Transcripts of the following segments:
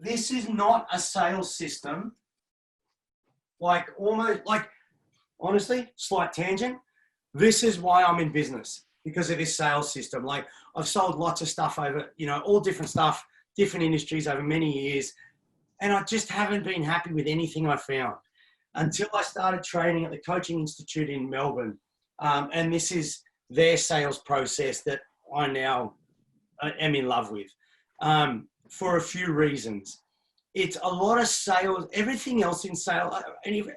this is not a sales system. Like almost like, honestly, slight tangent. This is why I'm in business, because of this sales system. Like I've sold lots of stuff over, all different stuff, different industries over many years. And I just haven't been happy with anything I found until I started training at the Coaching Institute in Melbourne. And this is their sales process that I now am in love with, for a few reasons. It's a lot of sales. Everything else in sales,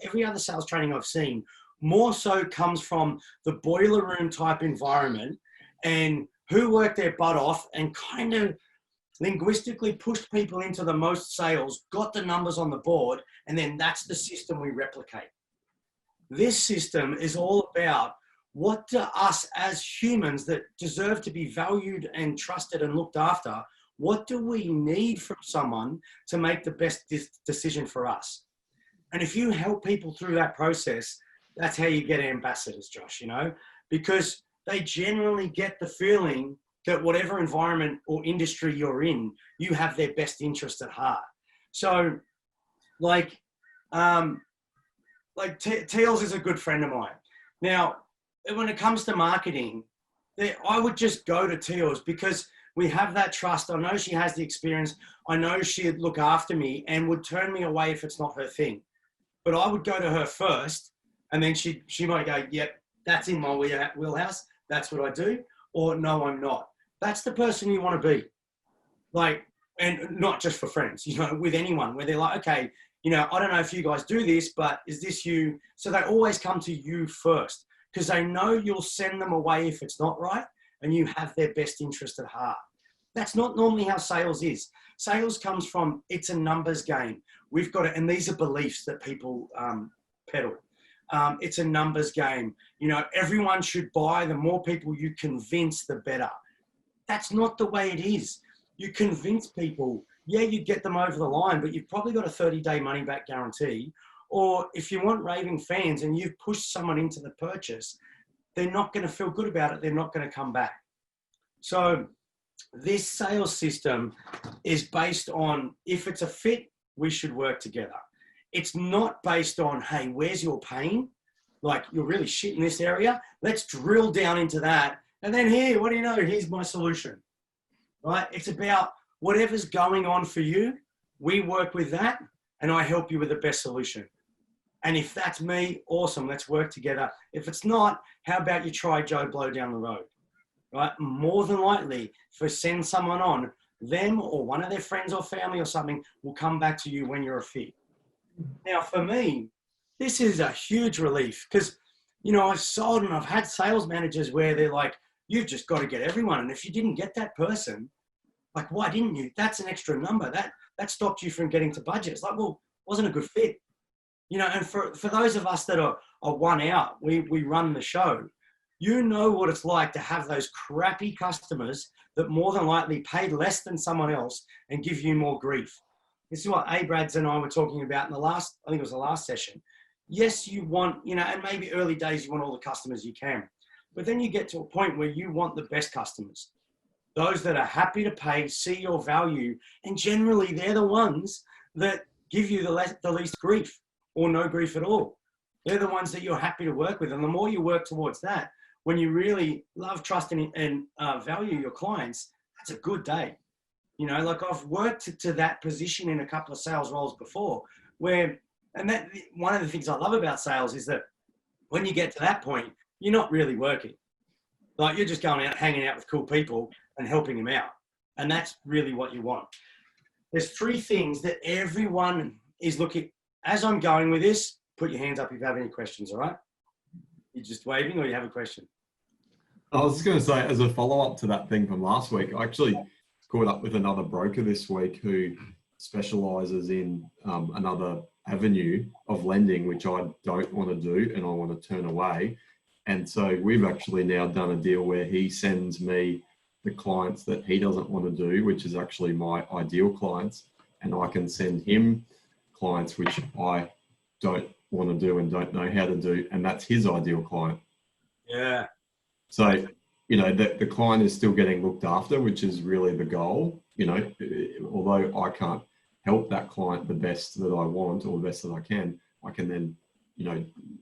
every other sales training I've seen, more so comes from the boiler room type environment and who worked their butt off and kind of linguistically pushed people into the most sales, got the numbers on the board, and then that's the system we replicate. This system is all about what do us as humans that deserve to be valued and trusted and looked after, what do we need from someone to make the best decision for us? And if you help people through that process, that's how you get ambassadors, Josh, because they generally get the feeling that whatever environment or industry you're in, you have their best interest at heart. So Teals is a good friend of mine. Now, when it comes to marketing, I would just go to Teals because we have that trust. I know she has the experience. I know she'd look after me and would turn me away if it's not her thing. But I would go to her first, and then she might go, yep, that's in my wheelhouse. That's what I do. Or no, I'm not. That's the person you want to be. And not just for friends, with anyone, where they're like, okay, I don't know if you guys do this, but is this you? So they always come to you first because they know you'll send them away if it's not right and you have their best interest at heart. That's not normally how sales is. Sales comes from, it's a numbers game. We've got it, and these are beliefs that people peddle. It's a numbers game. Everyone should buy. The more people you convince, the better. That's not the way it is. You convince people, yeah, you get them over the line, but you've probably got a 30-day money-back guarantee. Or if you want raving fans and you've pushed someone into the purchase, they're not going to feel good about it. They're not going to come back. So this sales system is based on, if it's a fit, we should work together. It's not based on, hey, where's your pain? Like, you're really shit in this area. Let's drill down into that. And then here, what do you know? Here's my solution, right? It's about whatever's going on for you. We work with that and I help you with the best solution. And if that's me, awesome, let's work together. If it's not, how about you try Joe Blow down the road, right? More than likely, if we send someone on, them or one of their friends or family or something will come back to you when you're a fit. Now, for me, this is a huge relief because, I've sold and I've had sales managers where they're like, you've just got to get everyone. And if you didn't get that person, like, why didn't you? That's an extra number. That stopped you from getting to budget. It's like, well, wasn't a good fit. And for those of us that are one out, we run the show, what it's like to have those crappy customers that more than likely paid less than someone else and give you more grief. This is what Abrads and I were talking about in I think it was the last session. Yes, you want, and maybe early days you want all the customers you can, but then you get to a point where you want the best customers. Those that are happy to pay, see your value, and generally they're the ones that give you the least grief or no grief at all. They're the ones that you're happy to work with. And the more you work towards that, when you really love, trust, and value your clients, that's a good day. I've worked to that position in a couple of sales roles before that one of the things I love about sales is that when you get to that point, you're not really working. Like, you're just going out, hanging out with cool people and helping them out. And that's really what you want. There's 3 things that everyone is looking. As I'm going with this, put your hands up if you have any questions, all right? You're just waving or you have a question? I was just going to say, as a follow-up to that thing from last week, I actually caught up with another broker this week who specialises in another avenue of lending, which I don't want to do and I want to turn away. And so we've actually now done a deal where he sends me the clients that he doesn't want to do, which is actually my ideal clients, and I can send him clients which I don't want to do and don't know how to do, and that's his ideal client. Yeah. So, the client is still getting looked after, which is really the goal, although I can't help that client the best that I want or the best that I can then,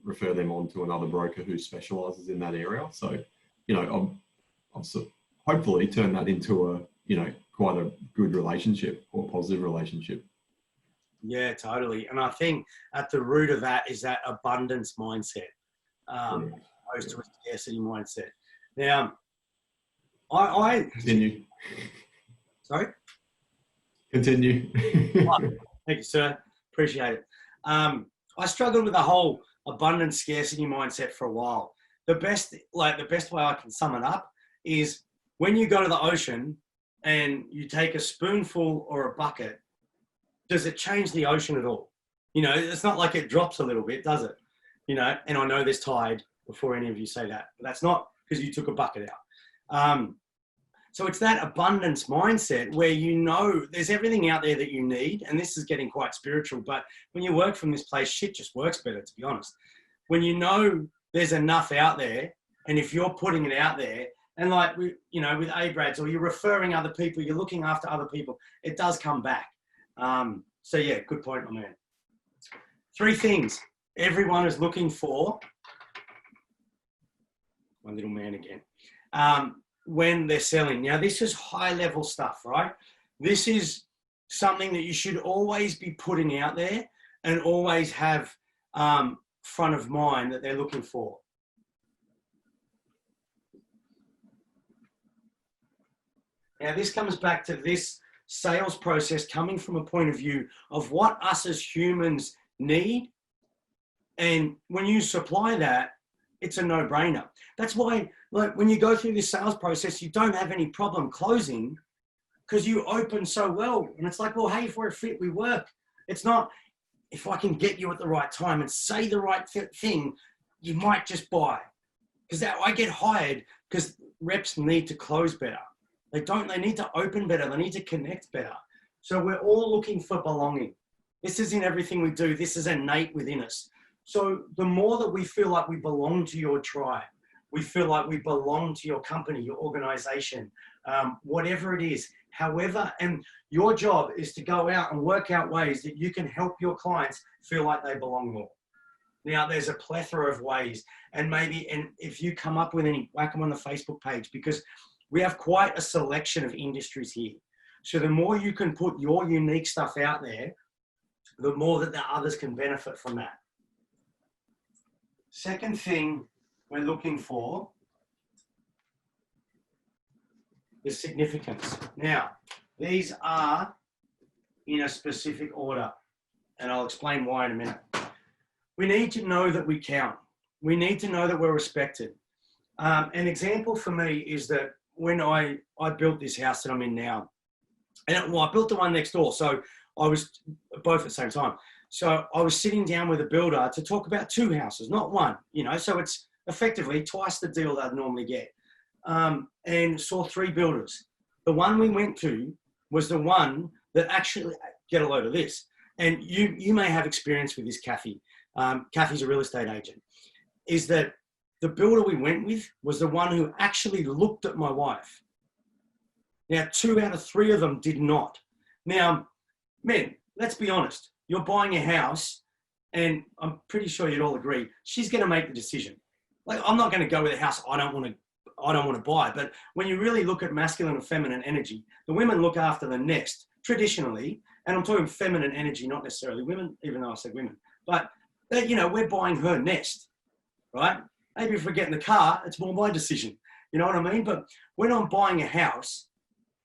refer them on to another broker who specializes in that area. So, I've hopefully turned that into a, quite a good relationship or positive relationship. Yeah, totally. And I think at the root of that is that abundance mindset, opposed to a scarcity mindset. Now, I continue. Sorry? Continue. Thank you, sir. Appreciate it. I struggled with the whole abundance scarcity mindset for a while. The best way I can sum it up is when you go to the ocean and you take a spoonful or a bucket, does it change the ocean at all? It's not like it drops a little bit, does it? And I know there's tide before any of you say that, but that's not because you took a bucket out. So it's that abundance mindset where there's everything out there that you need, and this is getting quite spiritual, but when you work from this place, shit just works better, to be honest. When there's enough out there, and if you're putting it out there, and like, with ABRADS, or you're referring other people, you're looking after other people, it does come back. So yeah, good point, my man. 3 things everyone is looking for. My little man again. When they're selling. Now, this is high level stuff, right? This is something that you should always be putting out there and always have front of mind that they're looking for. Now, this comes back to this sales process coming from a point of view of what us as humans need. And when you supply that, it's a no-brainer. That's why, like, when you go through this sales process, you don't have any problem closing because you open so well. And it's like, well, hey, if we're a fit, we work. It's not, if I can get you at the right time and say the right thing, you might just buy. Because I get hired because reps need to close better. They need to open better. They need to connect better. So we're all looking for belonging. This is in everything we do. This is innate within us. So the more that we feel like we belong to your tribe, we feel like we belong to your company, your organization, whatever it is, however, and your job is to go out and work out ways that you can help your clients feel like they belong more. Now, there's a plethora of ways, and if you come up with any, whack them on the Facebook page, because we have quite a selection of industries here. So the more you can put your unique stuff out there, the more that the others can benefit from that. Second thing we're looking for is significance. Now, these are in a specific order, and I'll explain why in a minute. We need to know that we count. We need to know that we're respected. An example for me is that when I built this house that I'm in now, and I built the one next door, so I was both at the same time. So I was sitting down with a builder to talk about 2 houses, not one, so it's effectively twice the deal that I'd normally get. And saw 3 builders. The one we went to was the one that actually, get a load of this, and you may have experience with this, Kathy. Kathy's a real estate agent, is that the builder we went with was the one who actually looked at my wife. Now, 2 out of 3 of them did not. Now, men, let's be honest. You're buying a house, and I'm pretty sure you'd all agree, she's going to make the decision. Like, I'm not going to go with a house I don't want to buy. But when you really look at masculine and feminine energy, the women look after the nest traditionally, and I'm talking feminine energy, not necessarily women, even though I said women. But, we're buying her nest, right? Maybe if we get in the car, it's more my decision. You know what I mean? But when I'm buying a house,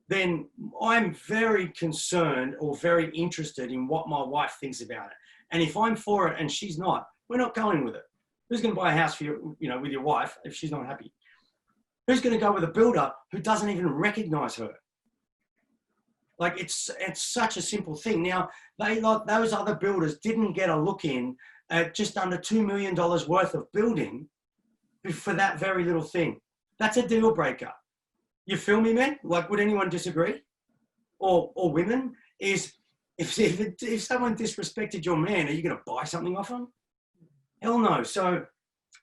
then I'm very concerned or very interested in what my wife thinks about it. And if I'm for it and she's not, we're not going with it. Who's going to buy a house for you, with your wife if she's not happy? Who's going to go with a builder who doesn't even recognize her? Like, it's such a simple thing. Now, those other builders didn't get a look in at just under $2 million worth of building for that very little thing. That's a deal breaker. You feel me, man? Like, would anyone disagree? Or women? If someone disrespected your man, are you going to buy something off them? Hell no. So,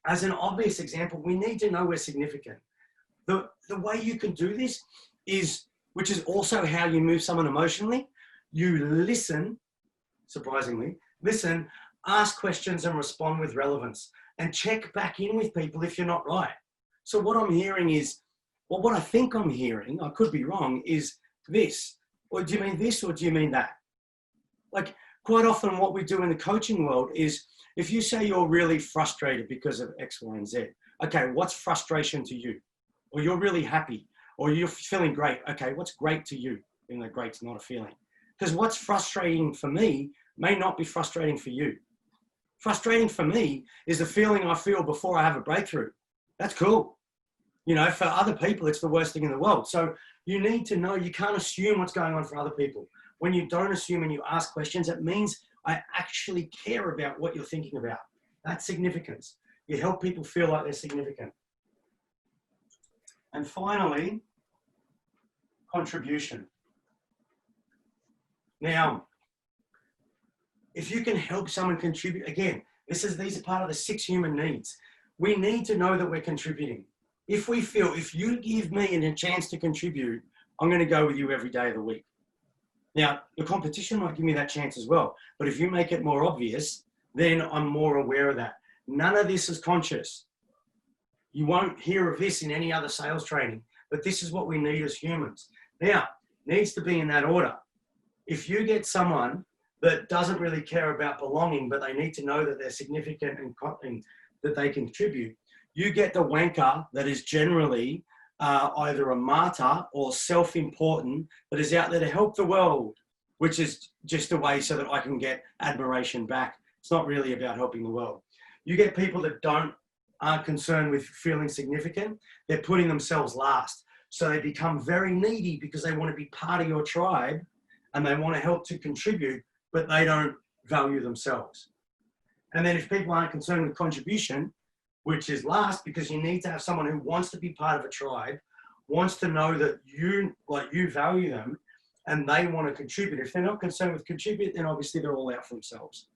as an obvious example, we need to know we're significant. The way you can do this is, which is also how you move someone emotionally, you listen, surprisingly, listen, ask questions and respond with relevance, and check back in with people if you're not right. So what I'm hearing is, well, what I think I'm hearing, I could be wrong, is this. Or do you mean this, or do you mean that? Like, quite often what we do in the coaching world is, if you say you're really frustrated because of X, Y, and Z, okay, what's frustration to you? Or you're really happy, or you're feeling great. Okay, what's great to you? Even though great's not a feeling. Because what's frustrating for me may not be frustrating for you. Frustrating for me is the feeling I feel before I have a breakthrough. That's cool. You know, for other people, it's the worst thing in the world. So you need to know, you can't assume what's going on for other people. When you don't assume and you ask questions, it means I actually care about what you're thinking about. That's significance. You help people feel like they're significant. And finally, contribution. Now, if you can help someone contribute, again, these are part of the 6 human needs. We need to know that we're contributing. If we feel, if you give me a chance to contribute, I'm going to go with you every day of the week. Now, the competition might give me that chance as well. But if you make it more obvious, then I'm more aware of that. None of this is conscious. You won't hear of this in any other sales training, but this is what we need as humans. Now, needs to be in that order. If you get someone that doesn't really care about belonging, but they need to know that they're significant and that they contribute, you get the wanker that is generally either a martyr or self-important, that is out there to help the world, which is just a way so that I can get admiration back. It's not really about helping the world. You get people that aren't concerned with feeling significant. They're putting themselves last. So they become very needy because they want to be part of your tribe and they want to help to contribute, but they don't value themselves. And then if people aren't concerned with contribution, which is last, because you need to have someone who wants to be part of a tribe, wants to know that you value them and they want to contribute. If they're not concerned with contribute, then obviously they're all out for themselves.